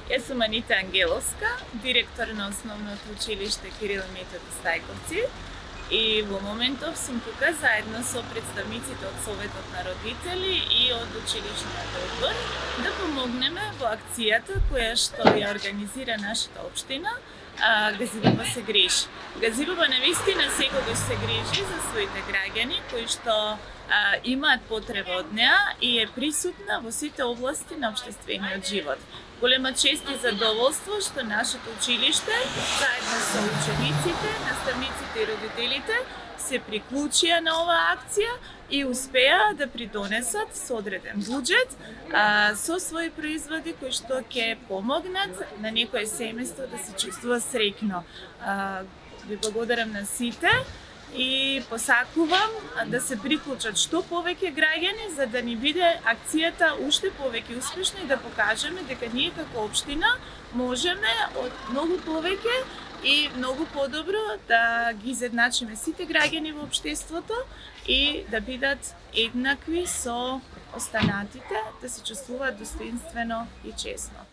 Јас сум Анита Ангеловска, директор на Основното училиште Кирил и Методи Стајковци и во моментов сум тука заедно со представниците од Советот на родители и од училишниот одбор да помогнеме во акцијата која што ја организира нашата општина Газибаба се грижи. Газибаба навистина секогаш се грижи за своите граѓани кои што имаат потреба од неа и е присутна во сите области на општествениот живот. Голема чест и задоволство што нашето училиште, заедно со учениците, наставниците и родителите, се приклучија на оваа акција и успеа да придонесат со одреден буџет со своји производи кои што ќе помогнат на некое семејство да се чувствува среќно. Ви благодарам на сите и посакувам да се приклучат што повеќе граѓани за да ни биде акцијата уште повеќе успешна и да покажеме дека ние како општина можеме од многу повеќе и многу подобро да ги изедначиме сите граѓани во општеството и да бидат еднакви со останатите, да се чувствуваат достоинствено и честно.